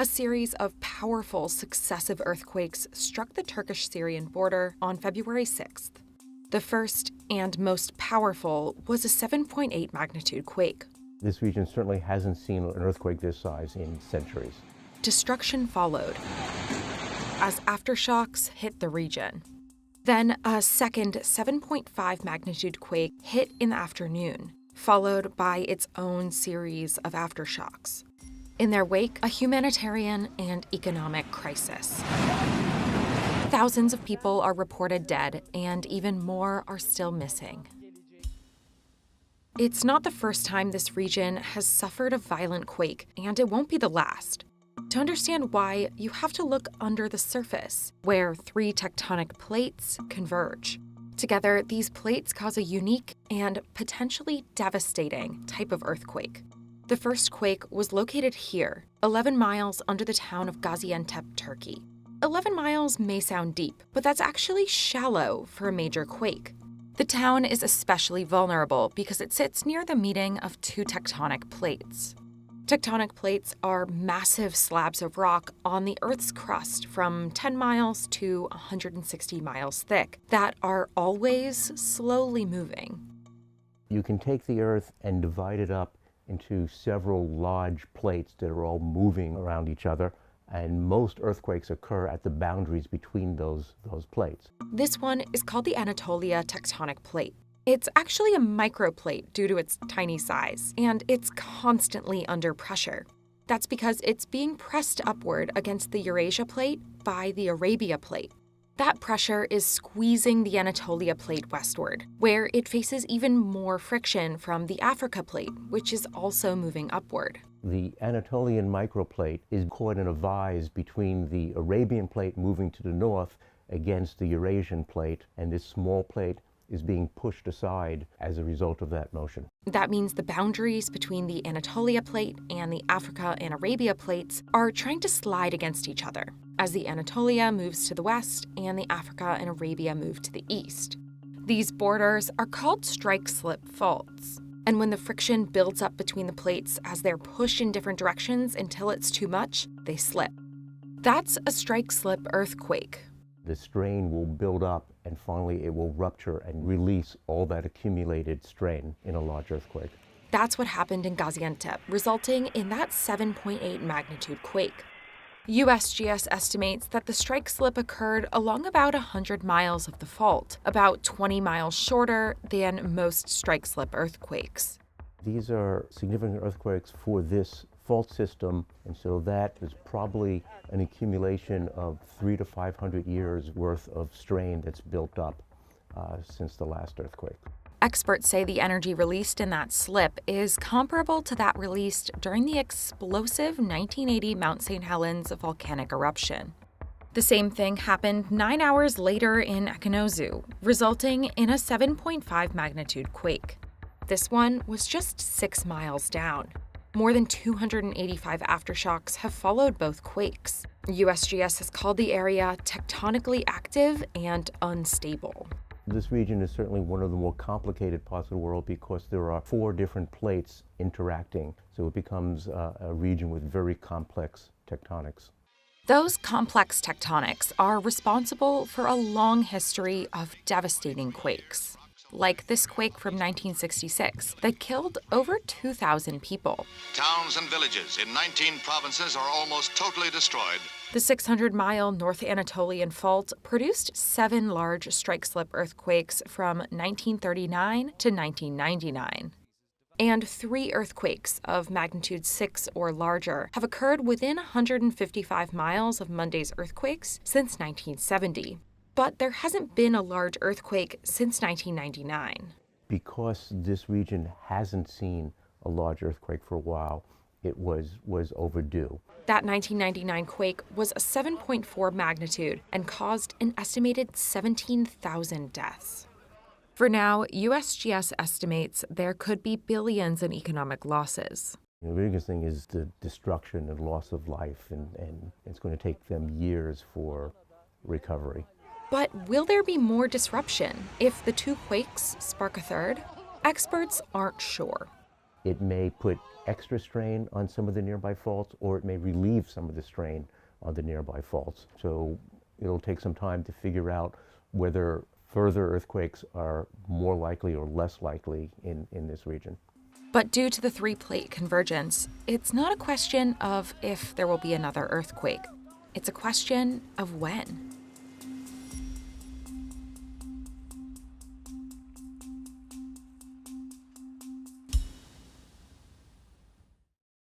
A series of powerful successive earthquakes struck the Turkish-Syrian border on February 6th. The first and most powerful was a 7.8 magnitude quake. This region certainly hasn't seen an earthquake this size in centuries. Destruction followed as aftershocks hit the region. Then a second 7.5 magnitude quake hit in the afternoon, followed by its own series of aftershocks. In their wake, a humanitarian and economic crisis. Thousands of people are reported dead, and even more are still missing. It's not the first time this region has suffered a violent quake, and it won't be the last. To understand why, you have to look under the surface, where three tectonic plates converge. Together, these plates cause a unique and potentially devastating type of earthquake. The first quake was located here, 11 miles under the town of Gaziantep, Turkey. 11 miles may sound deep, but that's actually shallow for a major quake. The town is especially vulnerable because it sits near the meeting of two tectonic plates. Tectonic plates are massive slabs of rock on the Earth's crust from 10 miles to 160 miles thick that are always slowly moving. You can take the Earth and divide it up into several large plates that are all moving around each other, and most earthquakes occur at the boundaries between those plates. This one is called the Anatolia tectonic plate. It's actually a microplate due to its tiny size, and it's constantly under pressure. That's because it's being pressed upward against the Eurasia plate by the Arabia plate. That pressure is squeezing the Anatolia plate westward, where it faces even more friction from the Africa plate, which is also moving upward. The Anatolian microplate is caught in a vise between the Arabian plate moving to the north against the Eurasian plate, and this small plate is being pushed aside as a result of that motion. That means the boundaries between the Anatolia plate and the Africa and Arabia plates are trying to slide against each other, as the Anatolia moves to the west and the Africa and Arabia move to the east. These borders are called strike-slip faults. And when the friction builds up between the plates as they're pushed in different directions until it's too much, they slip. That's a strike-slip earthquake. The strain will build up, and finally it will rupture and release all that accumulated strain in a large earthquake. That's what happened in Gaziantep, resulting in that 7.8 magnitude quake. USGS estimates that the strike slip occurred along about 100 miles of the fault, about 20 miles shorter than most strike slip earthquakes. These are significant earthquakes for this fault system, and so that is probably an accumulation of 300 to 500 years worth of strain that's built up since the last earthquake. Experts say the energy released in that slip is comparable to that released during the explosive 1980 Mount St. Helens volcanic eruption. The same thing happened 9 hours later in Akinozu, resulting in a 7.5 magnitude quake. This one was just 6 miles down. More than 285 aftershocks have followed both quakes. USGS has called the area tectonically active and unstable. This region is certainly one of the more complicated parts of the world because there are 4 different plates interacting, so it becomes a region with very complex tectonics. Those complex tectonics are responsible for a long history of devastating quakes, like this quake from 1966 that killed over 2,000 people. Towns and villages in 19 provinces are almost totally destroyed. The 600-mile North Anatolian Fault produced 7 large strike-slip earthquakes from 1939 to 1999. And 3 earthquakes of magnitude 6 or larger have occurred within 155 miles of Monday's earthquakes since 1970. But there hasn't been a large earthquake since 1999. Because this region hasn't seen a large earthquake for a while, it was overdue. That 1999 quake was a 7.4 magnitude and caused an estimated 17,000 deaths. For now, USGS estimates there could be billions in economic losses. The biggest thing is the destruction and loss of life, and it's going to take them years for recovery. But will there be more disruption if the 2 quakes spark a third? Experts aren't sure. It may put extra strain on some of the nearby faults, or it may relieve some of the strain on the nearby faults. So it'll take some time to figure out whether further earthquakes are more likely or less likely in this region. But due to the three-plate convergence, it's not a question of if there will be another earthquake. It's a question of when.